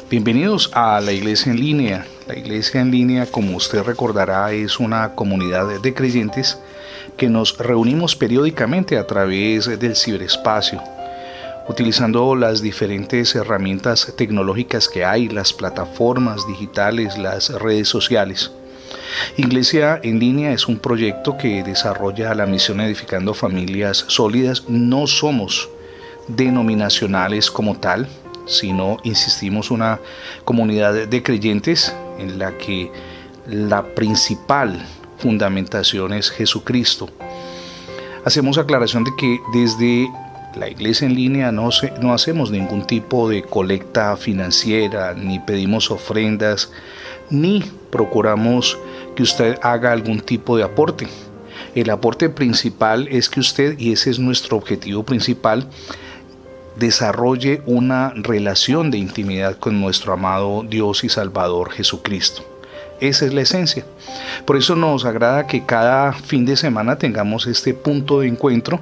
Bienvenidos a la Iglesia en Línea. La Iglesia en Línea, como usted recordará, es una comunidad de creyentes que nos reunimos periódicamente a través del ciberespacio, utilizando las diferentes herramientas tecnológicas que hay, las plataformas digitales, las redes sociales. Iglesia en Línea es un proyecto que desarrolla la misión edificando familias sólidas. No somos denominacionales como tal, sino, insistimos, una comunidad de creyentes en la que la principal fundamentación es Jesucristo. Hacemos aclaración de que desde la Iglesia en Línea no hacemos ningún tipo de colecta financiera, ni pedimos ofrendas, ni procuramos que usted haga algún tipo de aporte. El aporte principal es que usted, y ese es nuestro objetivo principal, desarrolle una relación de intimidad con nuestro amado Dios y Salvador Jesucristo. Esa es la esencia. Por eso nos agrada que cada fin de semana tengamos este punto de encuentro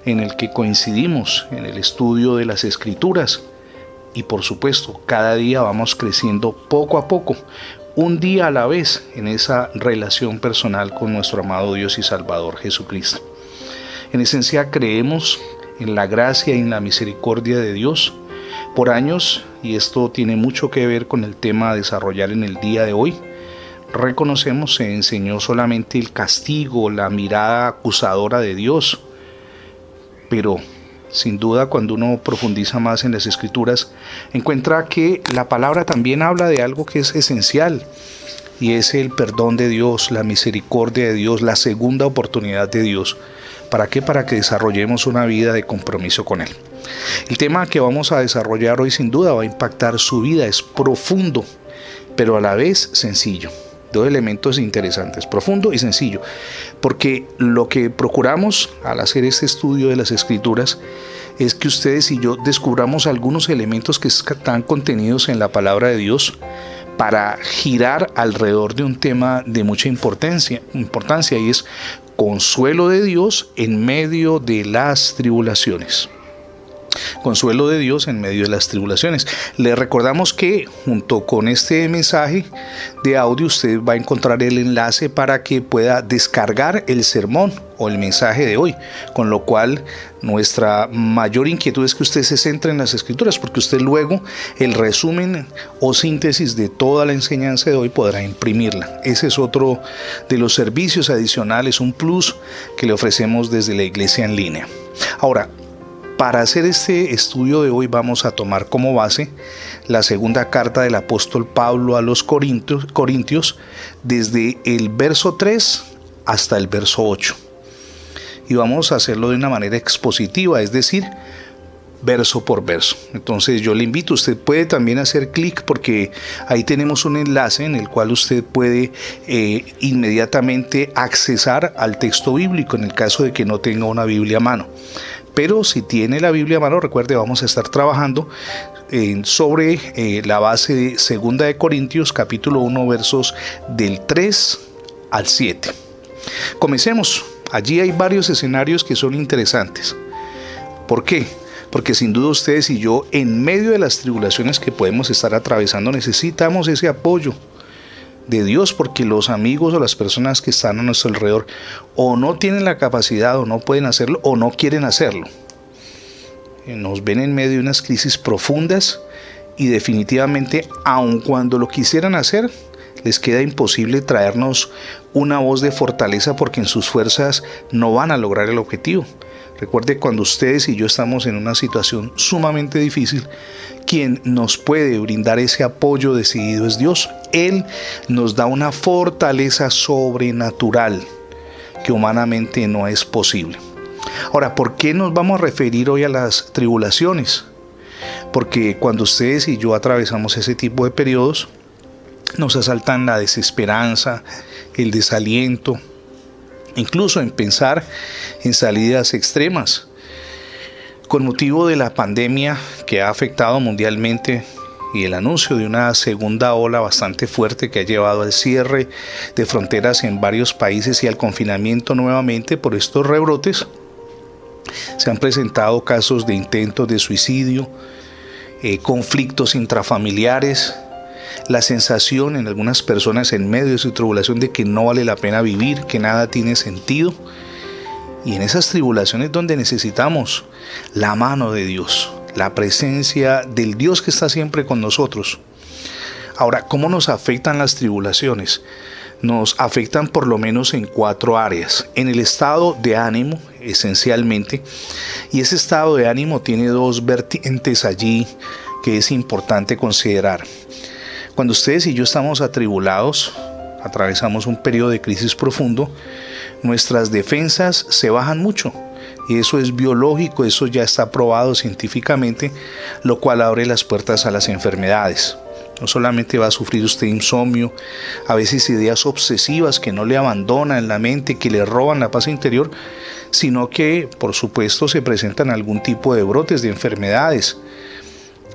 en el que coincidimos en el estudio de las Escrituras. Y por supuesto, cada día vamos creciendo poco a poco, un día a la vez, en esa relación personal con nuestro amado Dios y Salvador Jesucristo. En esencia, creemos en la gracia y en la misericordia de Dios. Por años, y esto tiene mucho que ver con el tema a desarrollar en el día de hoy, reconocemos se enseñó solamente el castigo, la mirada acusadora de Dios. Pero, sin duda, cuando uno profundiza más en las Escrituras, encuentra que la palabra también habla de algo que es esencial, y es el perdón de Dios, la misericordia de Dios, la segunda oportunidad de Dios. ¿Para qué? Para que desarrollemos una vida de compromiso con Él. El tema que vamos a desarrollar hoy sin duda va a impactar su vida. Es profundo, pero a la vez sencillo. Dos elementos interesantes, profundo y sencillo. Porque lo que procuramos al hacer este estudio de las Escrituras es que ustedes y yo descubramos algunos elementos que están contenidos en la palabra de Dios para girar alrededor de un tema de mucha importancia, y es consuelo de Dios en medio de las tribulaciones. Consuelo de Dios en medio de las tribulaciones. Le recordamos que junto con este mensaje de audio usted va a encontrar el enlace para que pueda descargar el sermón o el mensaje de hoy, con lo cual nuestra mayor inquietud es que usted se centre en las Escrituras, porque usted luego el resumen o síntesis de toda la enseñanza de hoy podrá imprimirla. Ese es otro de los servicios adicionales, un plus que le ofrecemos desde la Iglesia en Línea. Ahora, para hacer este estudio de hoy vamos a tomar como base la segunda carta del apóstol Pablo a los Corintios desde el verso 3 hasta el verso 8. Y vamos a hacerlo de una manera expositiva, es decir, verso por verso. Entonces yo le invito, usted puede también hacer clic porque ahí tenemos un enlace en el cual usted puede inmediatamente accesar al texto bíblico en el caso de que no tenga una Biblia a mano. Pero si tiene la Biblia a mano, recuerde, vamos a estar trabajando sobre la base de 2 de Corintios, capítulo 1, versos del 3 al 7. Comencemos. Allí hay varios escenarios que son interesantes. ¿Por qué? Porque sin duda ustedes y yo, en medio de las tribulaciones que podemos estar atravesando, necesitamos ese apoyo de Dios, porque los amigos o las personas que están a nuestro alrededor o no tienen la capacidad o no pueden hacerlo o no quieren hacerlo. Nos ven en medio de unas crisis profundas y definitivamente, aun cuando lo quisieran hacer, les queda imposible traernos una voz de fortaleza porque en sus fuerzas no van a lograr el objetivo. Recuerde, cuando ustedes y yo estamos en una situación sumamente difícil, quien nos puede brindar ese apoyo decidido es Dios. Él nos da una fortaleza sobrenatural que humanamente no es posible. Ahora, ¿por qué nos vamos a referir hoy a las tribulaciones? Porque cuando ustedes y yo atravesamos ese tipo de periodos, nos asaltan la desesperanza, el desaliento, incluso en pensar en salidas extremas. Con motivo de la pandemia que ha afectado mundialmente y el anuncio de una segunda ola bastante fuerte que ha llevado al cierre de fronteras en varios países y al confinamiento nuevamente por estos rebrotes, se han presentado casos de intentos de suicidio conflictos intrafamiliares, la sensación en algunas personas en medio de su tribulación de que no vale la pena vivir, que nada tiene sentido. Y en esas tribulaciones donde necesitamos la mano de Dios, la presencia del Dios que está siempre con nosotros. Ahora, ¿cómo nos afectan las tribulaciones? Nos afectan por lo menos en 4 áreas. En el estado de ánimo, esencialmente, y ese estado de ánimo tiene 2 vertientes allí que es importante considerar. Cuando ustedes y yo estamos atribulados, atravesamos un periodo de crisis profundo, nuestras defensas se bajan mucho. Y eso es biológico, eso ya está probado científicamente, lo cual abre las puertas a las enfermedades. No solamente va a sufrir usted insomnio, a veces ideas obsesivas que no le abandonan en la mente, que le roban la paz interior, sino que, por supuesto, se presentan algún tipo de brotes de enfermedades,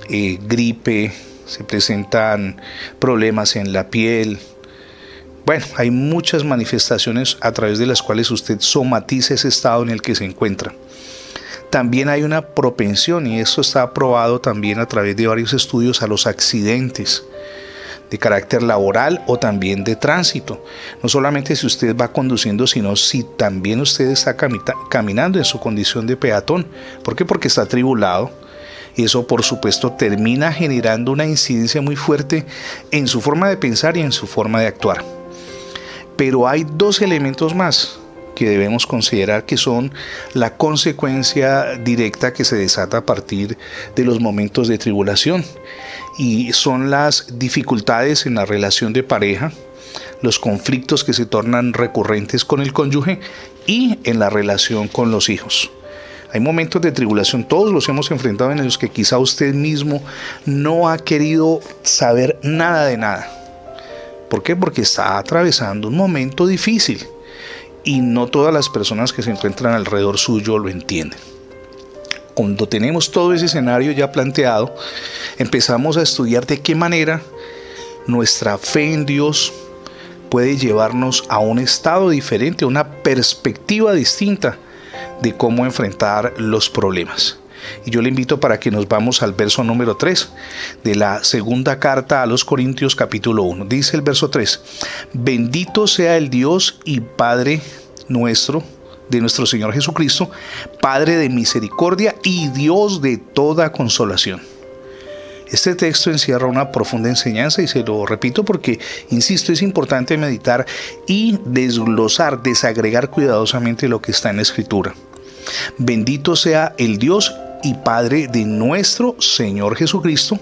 gripe, se presentan problemas en la piel. Bueno, hay muchas manifestaciones a través de las cuales usted somatiza ese estado en el que se encuentra. También hay una propensión, y esto está probado también a través de varios estudios, a los accidentes de carácter laboral o también de tránsito. No solamente si usted va conduciendo, sino si también usted está caminando en su condición de peatón. ¿Por qué? Porque está atribulado. Y eso, por supuesto, termina generando una incidencia muy fuerte en su forma de pensar y en su forma de actuar. Pero hay 2 elementos más que debemos considerar que son la consecuencia directa que se desata a partir de los momentos de tribulación, y son las dificultades en la relación de pareja, los conflictos que se tornan recurrentes con el cónyuge y en la relación con los hijos. Hay momentos de tribulación, todos los hemos enfrentado, en los que quizá usted mismo no ha querido saber nada de nada. ¿Por qué? Porque está atravesando un momento difícil y no todas las personas que se encuentran alrededor suyo lo entienden. Cuando tenemos todo ese escenario ya planteado, empezamos a estudiar de qué manera nuestra fe en Dios puede llevarnos a un estado diferente, a una perspectiva distinta de cómo enfrentar los problemas. Y yo le invito para que nos vamos al verso número 3 de la segunda carta a los Corintios capítulo 1. Dice el verso 3: Bendito sea el Dios y Padre nuestro, de nuestro Señor Jesucristo, Padre de misericordia y Dios de toda consolación. Este texto encierra una profunda enseñanza, y se lo repito porque, insisto, es importante meditar y desglosar, desagregar cuidadosamente lo que está en la Escritura. Bendito sea el Dios y Padre de nuestro Señor Jesucristo,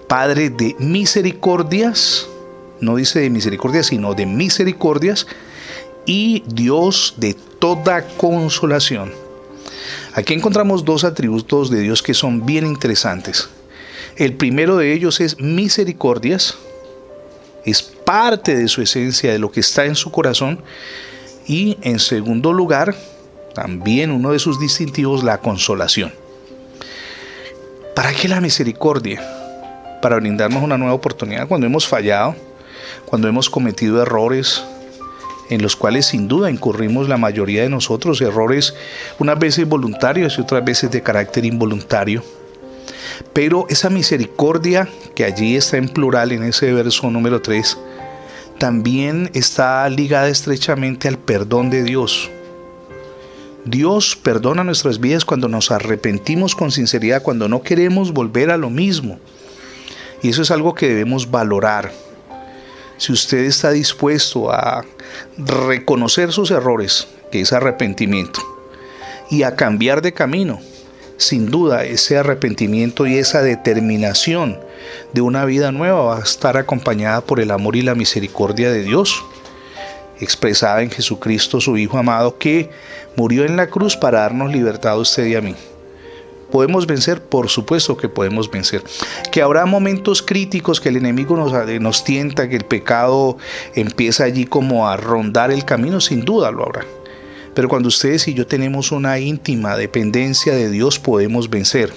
Padre de misericordias, no dice de misericordias, sino de misericordias, y Dios de toda consolación. Aquí encontramos 2 atributos de Dios que son bien interesantes. El primero de ellos es misericordias, es parte de su esencia, de lo que está en su corazón. Y en segundo lugar, también uno de sus distintivos, la consolación. ¿Para qué la misericordia? Para brindarnos una nueva oportunidad cuando hemos fallado, cuando hemos cometido errores en los cuales sin duda incurrimos la mayoría de nosotros, errores unas veces voluntarios y otras veces de carácter involuntario. Pero esa misericordia que allí está en plural en ese verso número 3, también está ligada estrechamente al perdón de Dios. Dios perdona nuestras vidas cuando nos arrepentimos con sinceridad, cuando no queremos volver a lo mismo. Y eso es algo que debemos valorar. Si usted está dispuesto a reconocer sus errores, que es arrepentimiento, y a cambiar de camino, sin duda ese arrepentimiento y esa determinación de una vida nueva va a estar acompañada por el amor y la misericordia de Dios, expresada en Jesucristo, su Hijo amado, que murió en la cruz para darnos libertad a usted y a mí. ¿Podemos vencer? Por supuesto que podemos vencer. Que habrá momentos críticos que el enemigo nos tienta, que el pecado empieza allí como a rondar el camino, sin duda lo habrá. Pero cuando ustedes y yo tenemos una íntima dependencia de Dios, podemos vencer.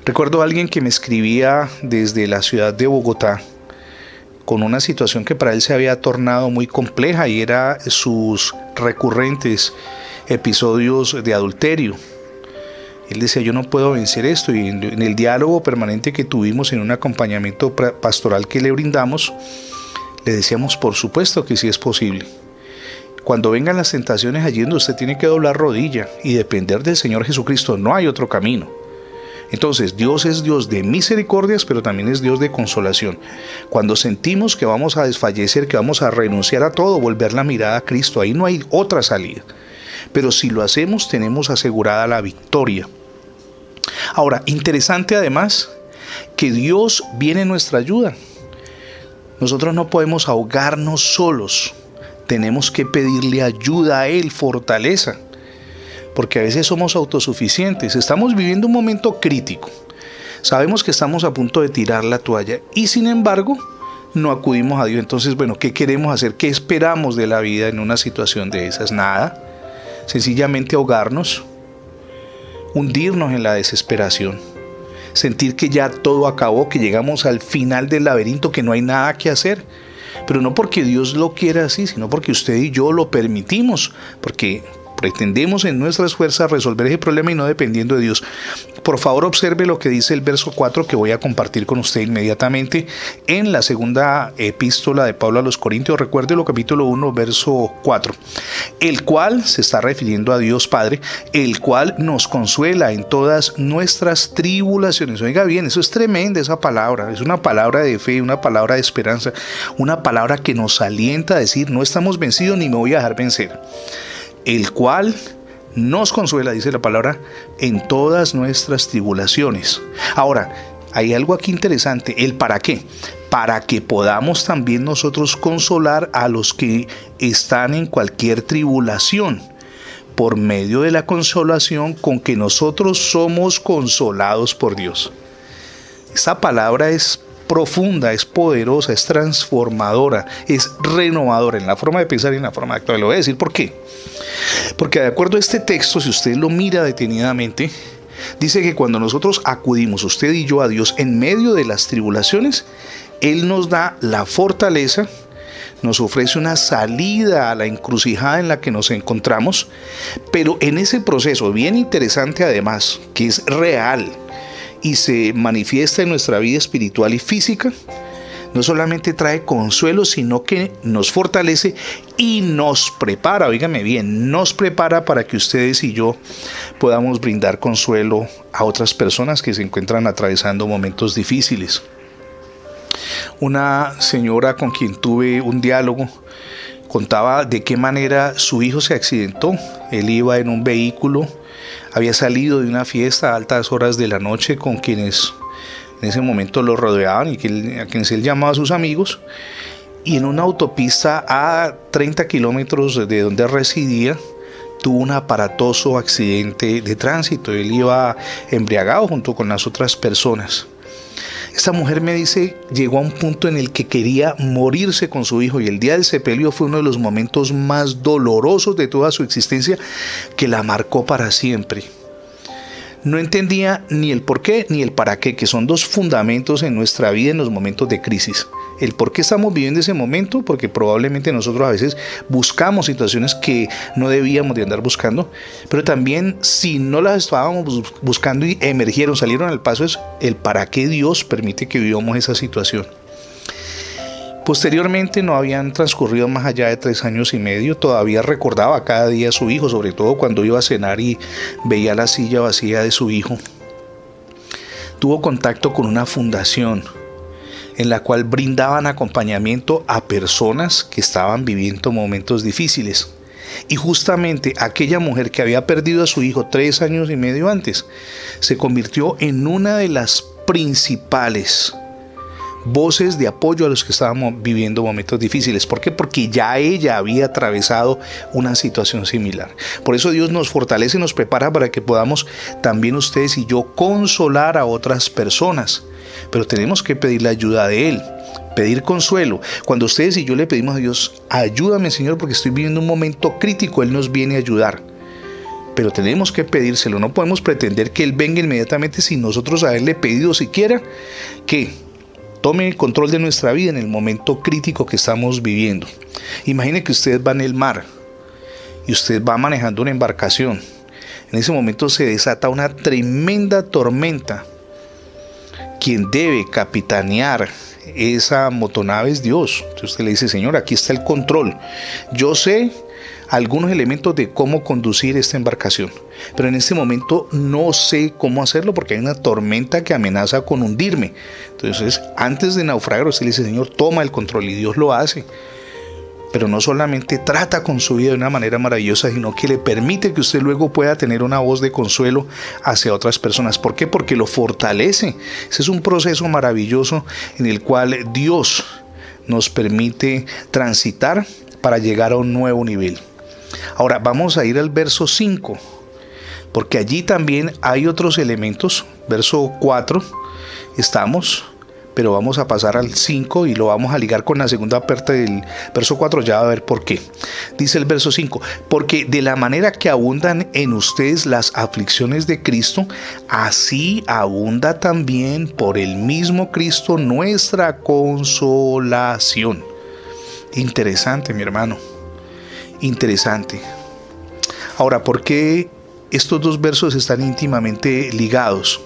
Recuerdo a alguien que me escribía desde la ciudad de Bogotá, con una situación que para él se había tornado muy compleja, y era sus recurrentes episodios de adulterio. Él decía, yo no puedo vencer esto, y en el diálogo permanente que tuvimos, en un acompañamiento pastoral que le brindamos, le decíamos, por supuesto que sí es posible. Cuando vengan las tentaciones, allí donde usted tiene que doblar rodilla y depender del Señor Jesucristo, no hay otro camino. Entonces, Dios es Dios de misericordias, pero también es Dios de consolación. Cuando sentimos que vamos a desfallecer, que vamos a renunciar a todo, volver la mirada a Cristo, ahí no hay otra salida. Pero si lo hacemos, tenemos asegurada la victoria. Ahora, interesante además, que Dios viene en nuestra ayuda. Nosotros no podemos ahogarnos solos. Tenemos que pedirle ayuda a Él, fortaleza. Porque a veces somos autosuficientes. Estamos viviendo un momento crítico. Sabemos que estamos a punto de tirar la toalla y sin embargo no acudimos a Dios. Entonces, bueno, ¿qué queremos hacer? ¿Qué esperamos de la vida en una situación de esas? Nada. Sencillamente ahogarnos, hundirnos en la desesperación, sentir que ya todo acabó, que llegamos al final del laberinto, que no hay nada que hacer. Pero no porque Dios lo quiera así, sino porque usted y yo lo permitimos, porque pretendemos en nuestras fuerzas resolver ese problema y no dependiendo de Dios. Por favor, observe lo que dice el verso 4 que voy a compartir con usted inmediatamente en la segunda epístola de Pablo a los Corintios. Recuérdelo, capítulo 1, verso 4. El cual, se está refiriendo a Dios Padre, el cual nos consuela en todas nuestras tribulaciones. Oiga bien, eso es tremenda esa palabra. Es una palabra de fe, una palabra de esperanza, una palabra que nos alienta a decir, no estamos vencidos ni me voy a dejar vencer. El cual nos consuela, dice la palabra, en todas nuestras tribulaciones. Ahora, hay algo aquí interesante, el para qué. Para que podamos también nosotros consolar a los que están en cualquier tribulación, por medio de la consolación con que nosotros somos consolados por Dios. Esta palabra es profunda, es poderosa, es transformadora, es renovadora en la forma de pensar y en la forma de actuar. Le voy a decir por qué. Porque de acuerdo a este texto, si usted lo mira detenidamente, dice que cuando nosotros acudimos, usted y yo, a Dios en medio de las tribulaciones, Él nos da la fortaleza, nos ofrece una salida a la encrucijada en la que nos encontramos, pero en ese proceso, bien interesante además, que es real, y se manifiesta en nuestra vida espiritual y física, no solamente trae consuelo, sino que nos fortalece y nos prepara, oígame bien, nos prepara para que ustedes y yo podamos brindar consuelo a otras personas que se encuentran atravesando momentos difíciles. Una señora con quien tuve un diálogo contaba de qué manera su hijo se accidentó. Él iba en un vehículo, había salido de una fiesta a altas horas de la noche con quienes en ese momento lo rodeaban y a quienes él llamaba a sus amigos, y en una autopista a 30 kilómetros de donde residía tuvo un aparatoso accidente de tránsito. Él iba embriagado junto con las otras personas. Esta mujer me dice, llegó a un punto en el que quería morirse con su hijo, y el día del sepelio fue uno de los momentos más dolorosos de toda su existencia, que la marcó para siempre. No entendía ni el por qué ni el para qué, que son dos fundamentos en nuestra vida en los momentos de crisis. El por qué estamos viviendo ese momento, porque probablemente nosotros a veces buscamos situaciones que no debíamos de andar buscando, pero también si no las estábamos buscando y emergieron, salieron al paso, es el para qué Dios permite que vivamos esa situación. Posteriormente, no habían transcurrido más allá de 3 años y medio, todavía recordaba cada día a su hijo, sobre todo cuando iba a cenar y veía la silla vacía de su hijo. Tuvo contacto con una fundación en la cual brindaban acompañamiento a personas que estaban viviendo momentos difíciles. Y justamente aquella mujer que había perdido a su hijo 3 años y medio antes, se convirtió en una de las principales voces de apoyo a los que estábamos viviendo momentos difíciles. ¿Por qué? Porque ya ella había atravesado una situación similar. Por eso Dios nos fortalece y nos prepara para que podamos también ustedes y yo consolar a otras personas. Pero tenemos que pedir la ayuda de Él, pedir consuelo. Cuando ustedes y yo le pedimos a Dios, ayúdame Señor porque estoy viviendo un momento crítico, Él nos viene a ayudar. Pero tenemos que pedírselo, no podemos pretender que Él venga inmediatamente sin nosotros haberle pedido siquiera que tome el control de nuestra vida en el momento crítico que estamos viviendo. Imagine que usted va en el mar y usted va manejando una embarcación. En ese momento se desata una tremenda tormenta. Quien debe capitanear esa motonave es Dios. Entonces usted le dice: Señor, aquí está el control. Yo sé algunos elementos de cómo conducir esta embarcación, pero en este momento no sé cómo hacerlo porque hay una tormenta que amenaza con hundirme. Entonces, antes de naufragar, usted le dice: Señor, toma el control, y Dios lo hace. Pero no solamente trata con su vida de una manera maravillosa, sino que le permite que usted luego pueda tener una voz de consuelo hacia otras personas. ¿Por qué? Porque lo fortalece. Ese es un proceso maravilloso en el cual Dios nos permite transitar para llegar a un nuevo nivel. Ahora vamos a ir al verso 5, porque allí también hay otros elementos. Verso 4 estamos, pero vamos a pasar al 5 y lo vamos a ligar con la segunda parte del verso 4, ya va a ver por qué. Dice el verso 5: porque de la manera que abundan en ustedes las aflicciones de Cristo, así abunda también por el mismo Cristo nuestra consolación. Interesante, mi hermano. Interesante. Ahora, ¿por qué estos dos versos están íntimamente ligados?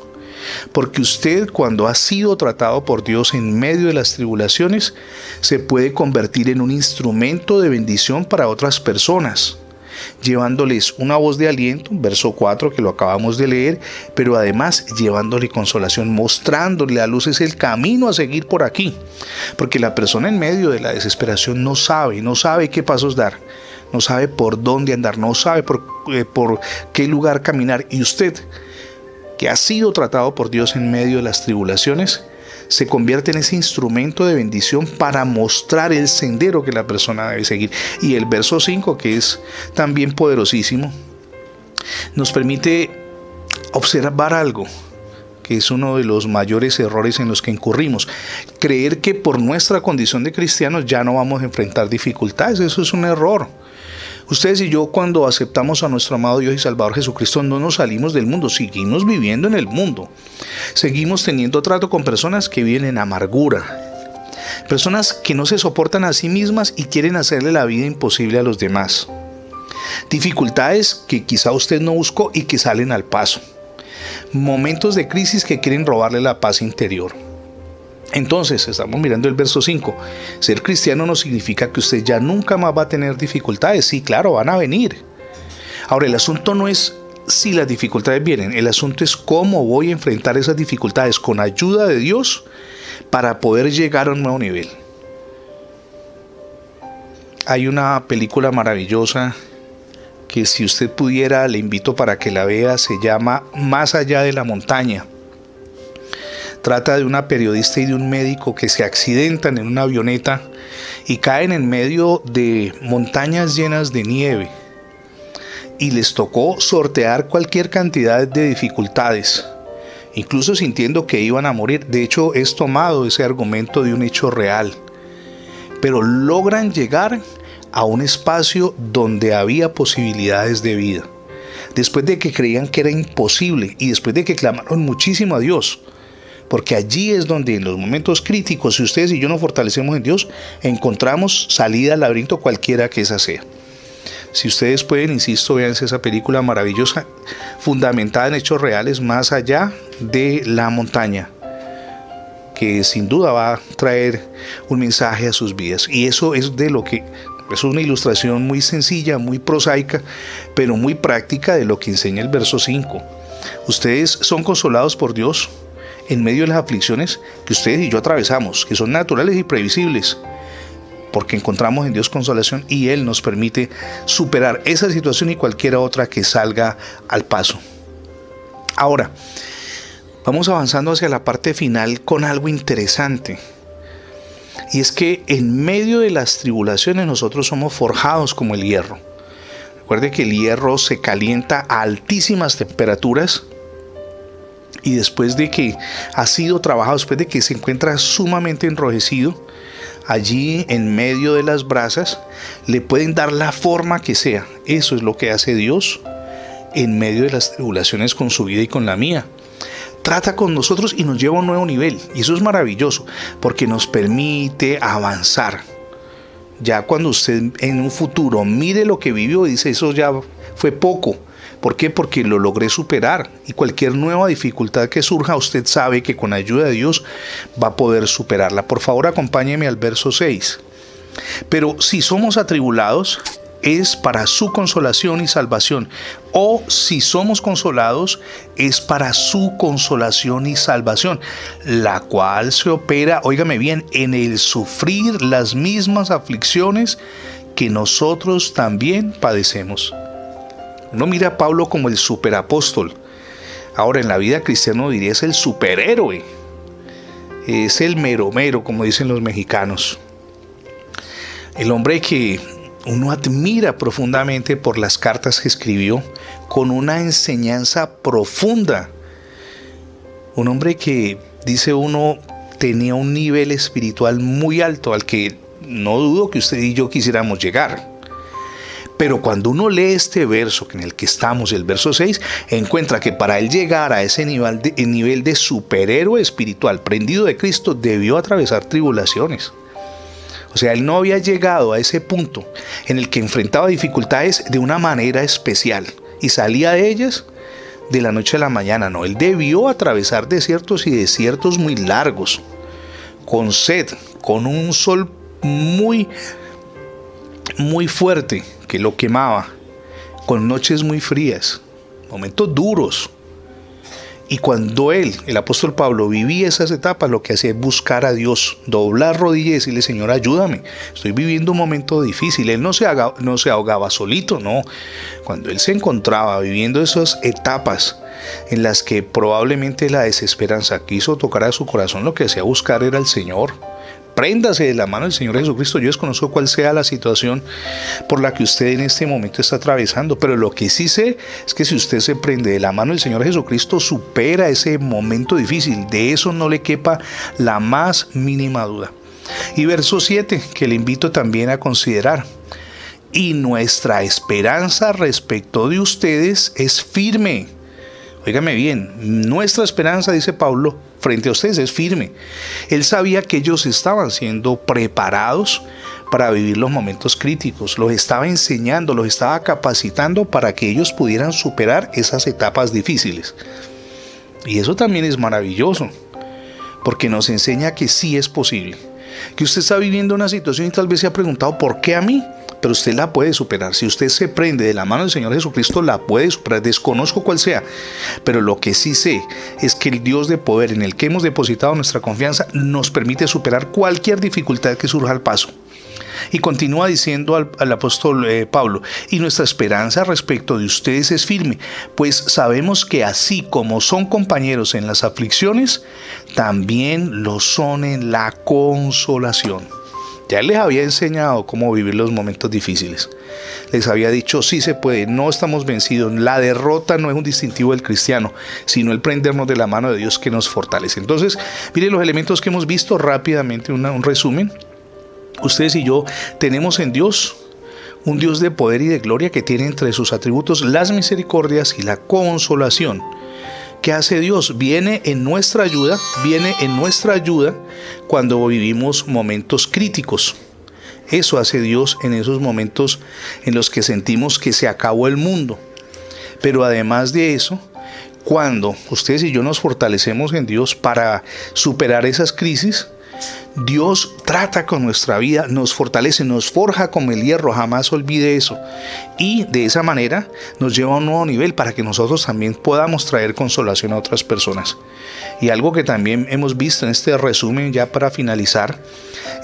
Porque usted, cuando ha sido tratado por Dios en medio de las tribulaciones, se puede convertir en un instrumento de bendición para otras personas, llevándoles una voz de aliento, verso 4 que lo acabamos de leer, pero además llevándole consolación, mostrándole a luces el camino a seguir por aquí. Porque la persona en medio de la desesperación no sabe qué pasos dar, no sabe por dónde andar, no sabe por qué lugar caminar. Y usted, que ha sido tratado por Dios en medio de las tribulaciones, se convierte en ese instrumento de bendición para mostrar el sendero que la persona debe seguir. Y el verso 5, que es también poderosísimo, nos permite observar algo que es uno de los mayores errores en los que incurrimos: creer que por nuestra condición de cristianos ya no vamos a enfrentar dificultades. Eso es un error. Ustedes y yo, cuando aceptamos a nuestro amado Dios y Salvador Jesucristo, no nos salimos del mundo, seguimos viviendo en el mundo. Seguimos teniendo trato con personas que viven en amargura, personas que no se soportan a sí mismas y quieren hacerle la vida imposible a los demás. Dificultades que quizá usted no buscó y que salen al paso. Momentos de crisis que quieren robarle la paz interior. Entonces, estamos mirando el verso 5. Ser cristiano no significa que usted ya nunca más va a tener dificultades. Sí, claro, van a venir. Ahora, el asunto no es si las dificultades vienen. El asunto es cómo voy a enfrentar esas dificultades con ayuda de Dios para poder llegar a un nuevo nivel. Hay una película maravillosa que, si usted pudiera, le invito para que la vea. Se llama Más allá de la montaña. Trata de una periodista y de un médico que se accidentan en una avioneta y caen en medio de montañas llenas de nieve. Y les tocó sortear cualquier cantidad de dificultades, incluso sintiendo que iban a morir. De hecho, es tomado ese argumento de un hecho real. Pero logran llegar a un espacio donde había posibilidades de vida. Después de que creían que era imposible y después de que clamaron muchísimo a Dios. Porque allí es donde, en los momentos críticos, si ustedes y yo nos fortalecemos en Dios, encontramos salida al laberinto, cualquiera que esa sea. Si ustedes pueden, insisto, véanse esa película maravillosa, fundamentada en hechos reales, Más allá de la montaña, que sin duda va a traer un mensaje a sus vidas. Y eso es de lo que es una ilustración muy sencilla, muy prosaica, pero muy práctica de lo que enseña el verso 5. Ustedes son consolados por Dios en medio de las aflicciones que ustedes y yo atravesamos, que son naturales y previsibles, porque encontramos en Dios consolación y Él nos permite superar esa situación y cualquier otra que salga al paso. Ahora, vamos avanzando hacia la parte final con algo interesante, y es que en medio de las tribulaciones nosotros somos forjados como el hierro. Recuerde que el hierro se calienta a altísimas temperaturas, y después de que ha sido trabajado, después de que se encuentra sumamente enrojecido, allí en medio de las brasas, le pueden dar la forma que sea. Eso es lo que hace Dios en medio de las tribulaciones con su vida y con la mía. Trata con nosotros y nos lleva a un nuevo nivel. Y eso es maravilloso, porque nos permite avanzar. Ya cuando usted en un futuro mire lo que vivió y dice, eso ya fue poco, ¿Por qué? Porque lo logré superar, y cualquier nueva dificultad que surja, usted sabe que con ayuda de Dios va a poder superarla. Por favor, acompáñeme al verso 6. Pero si somos atribulados, es para su consolación y salvación. O si somos consolados, es para su consolación y salvación, la cual se opera, óigame bien, en el sufrir las mismas aflicciones que nosotros también padecemos. Uno mira a Pablo como el superapóstol. Ahora, en la vida cristiana diría es el superhéroe. Es el mero mero, como dicen los mexicanos. El hombre que uno admira profundamente por las cartas que escribió, con una enseñanza profunda. Un hombre que, dice uno, tenía un nivel espiritual muy alto, al que no dudo que usted y yo quisiéramos llegar. Pero cuando uno lee este verso en el que estamos, el verso 6, encuentra que para él llegar a ese nivel de superhéroe espiritual, prendido de Cristo, debió atravesar tribulaciones. O sea, él no había llegado a ese punto en el que enfrentaba dificultades de una manera especial y salía de ellas de la noche a la mañana. No, él debió atravesar desiertos y desiertos muy largos, con sed, con un sol muy fuerte que lo quemaba, con noches muy frías, momentos duros. Y cuando el apóstol Pablo, vivía esas etapas, lo que hacía es buscar a Dios, doblar rodillas y decirle: Señor, ayúdame, estoy viviendo un momento difícil. Él no se ahogaba solito, no. Cuando él se encontraba viviendo esas etapas en las que probablemente la desesperanza quiso tocar a su corazón, lo que hacía buscar era al Señor. Préndase de la mano del Señor Jesucristo. Yo desconozco cuál sea la situación por la que usted en este momento está atravesando, pero lo que sí sé es que si usted se prende de la mano del Señor Jesucristo, supera ese momento difícil. De eso no le quepa la más mínima duda. Y verso 7, que le invito también a considerar. Y nuestra esperanza respecto de ustedes es firme. Óigame bien, nuestra esperanza, dice Pablo, frente a ustedes es firme. Él sabía que ellos estaban siendo preparados para vivir los momentos críticos, los estaba enseñando, los estaba capacitando para que ellos pudieran superar esas etapas difíciles. Y eso también es maravilloso, porque nos enseña que sí es posible. Que usted está viviendo una situación y tal vez se ha preguntado: ¿por qué a mí? Pero usted la puede superar. Si usted se prende de la mano del Señor Jesucristo, la puede superar. Desconozco cuál sea, pero lo que sí sé es que el Dios de poder en el que hemos depositado nuestra confianza nos permite superar cualquier dificultad que surja al paso. Y continúa diciendo al apóstol Pablo: y nuestra esperanza respecto de ustedes es firme, pues sabemos que así como son compañeros en las aflicciones, también lo son en la consolación. Ya les había enseñado cómo vivir los momentos difíciles. Les había dicho: sí se puede, no estamos vencidos. La derrota no es un distintivo del cristiano, sino el prendernos de la mano de Dios que nos fortalece. Entonces, miren los elementos que hemos visto rápidamente, un resumen. Ustedes y yo tenemos en Dios un Dios de poder y de gloria que tiene entre sus atributos las misericordias y la consolación. ¿Qué hace Dios? Viene en nuestra ayuda cuando vivimos momentos críticos. Eso hace Dios en esos momentos en los que sentimos que se acabó el mundo. Pero además de eso, cuando ustedes y yo nos fortalecemos en Dios para superar esas crisis, Dios trata con nuestra vida, nos fortalece, nos forja como el hierro, jamás olvide eso. Y de esa manera nos lleva a un nuevo nivel para que nosotros también podamos traer consolación a otras personas. Y algo que también hemos visto en este resumen, ya para finalizar,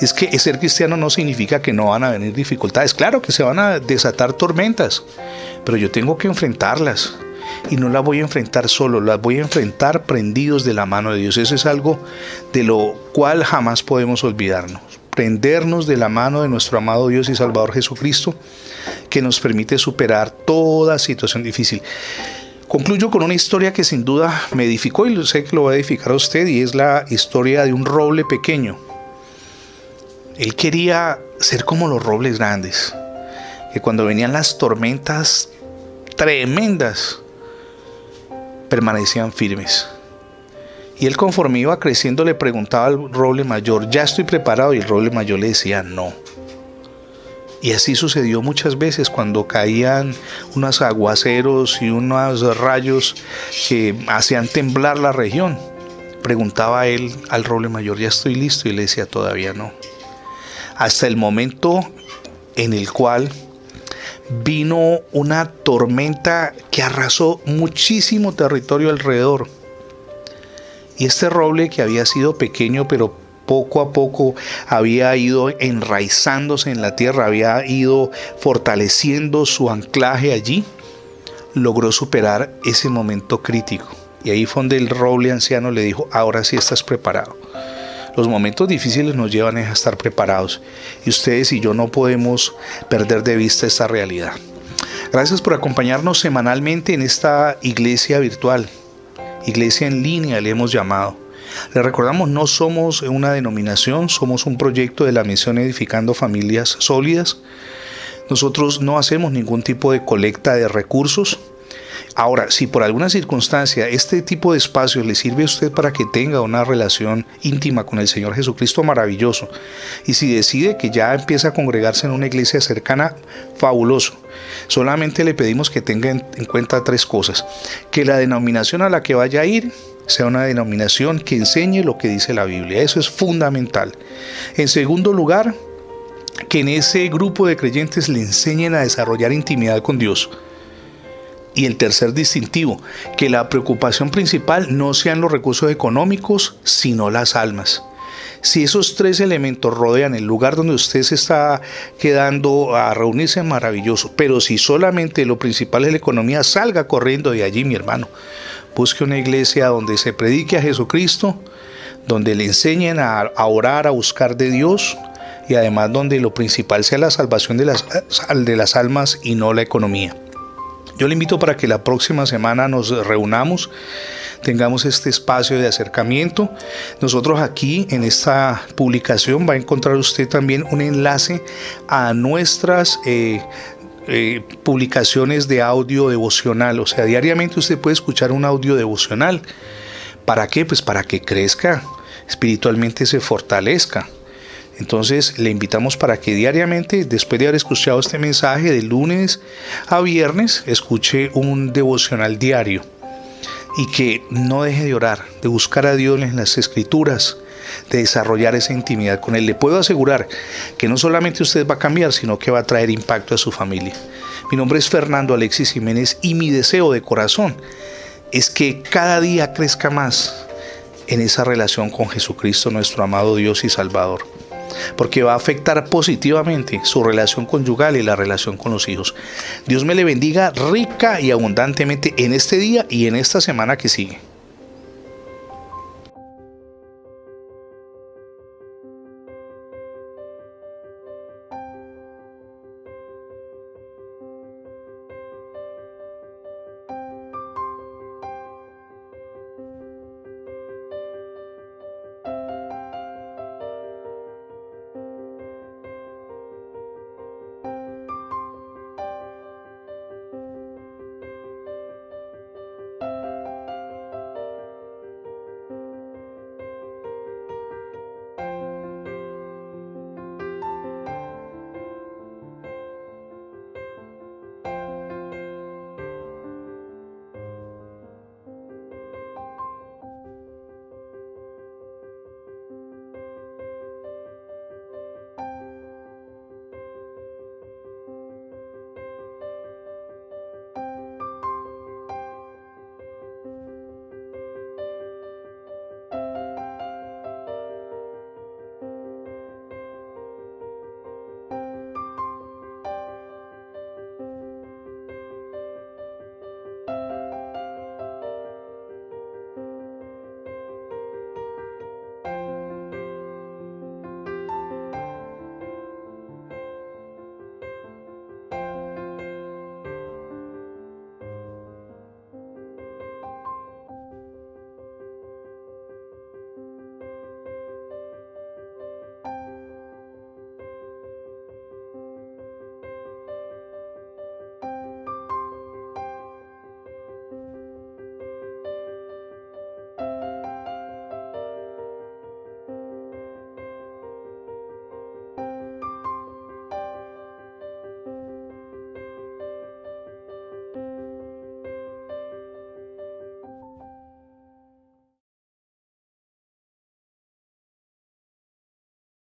es que ser cristiano no significa que no van a venir dificultades. Claro que se van a desatar tormentas, pero yo tengo que enfrentarlas. Y no las voy a enfrentar solo, las voy a enfrentar prendidos de la mano de Dios. Eso es algo de lo cual jamás podemos olvidarnos. Prendernos de la mano de nuestro amado Dios y Salvador Jesucristo, que nos permite superar toda situación difícil. Concluyo con una historia que sin duda me edificó y sé que lo va a edificar a usted, y es la historia de un roble pequeño. Él quería ser como los robles grandes, que cuando venían las tormentas tremendas, permanecían firmes. Y él, conforme iba creciendo, le preguntaba al roble mayor: ¿ya estoy preparado? Y el roble mayor le decía: no. Y así sucedió muchas veces cuando caían unos aguaceros y unos rayos que hacían temblar la región. Preguntaba él al roble mayor, ¿ya estoy listo? Y le decía, todavía no. Hasta el momento en el cual vino una tormenta que arrasó muchísimo territorio alrededor. Y este roble, que había sido pequeño, pero poco a poco había ido enraizándose en la tierra, había ido fortaleciendo su anclaje allí, logró superar ese momento crítico. Y ahí fue donde el roble anciano le dijo, ahora sí estás preparado. Los momentos difíciles nos llevan a estar preparados, y ustedes y yo no podemos perder de vista esta realidad. Gracias por acompañarnos semanalmente en esta iglesia virtual, iglesia en línea le hemos llamado. Les recordamos, no somos una denominación, somos un proyecto de la misión Edificando Familias Sólidas. Nosotros no hacemos ningún tipo de colecta de recursos. Ahora, si por alguna circunstancia este tipo de espacios le sirve a usted para que tenga una relación íntima con el Señor Jesucristo, maravilloso. Y si decide que ya empieza a congregarse en una iglesia cercana, fabuloso. Solamente le pedimos que tenga en cuenta 3 cosas. Que la denominación a la que vaya a ir sea una denominación que enseñe lo que dice la Biblia. Eso es fundamental. En segundo lugar, que en ese grupo de creyentes le enseñen a desarrollar intimidad con Dios. Y el tercer distintivo, que la preocupación principal no sean los recursos económicos, sino las almas. Si esos 3 elementos rodean el lugar donde usted se está quedando a reunirse, maravilloso. Pero si solamente lo principal es la economía, salga corriendo de allí, mi hermano. Busque una iglesia donde se predique a Jesucristo, donde le enseñen a orar, a buscar de Dios, y además donde lo principal sea la salvación de las almas y no la economía. Yo le invito para que la próxima semana nos reunamos, tengamos este espacio de acercamiento. Nosotros aquí en esta publicación va a encontrar usted también un enlace a nuestras publicaciones de audio devocional. O sea, diariamente usted puede escuchar un audio devocional. ¿Para qué? Pues para que crezca, espiritualmente se fortalezca. Entonces le invitamos para que diariamente, después de haber escuchado este mensaje, de lunes a viernes, escuche un devocional diario y que no deje de orar, de buscar a Dios en las Escrituras, de desarrollar esa intimidad con Él. Le puedo asegurar que no solamente usted va a cambiar, sino que va a traer impacto a su familia. Mi nombre es Fernando Alexis Jiménez y mi deseo de corazón es que cada día crezca más en esa relación con Jesucristo, nuestro amado Dios y Salvador, porque va a afectar positivamente su relación conyugal y la relación con los hijos. Dios me le bendiga rica y abundantemente en este día y en esta semana que sigue.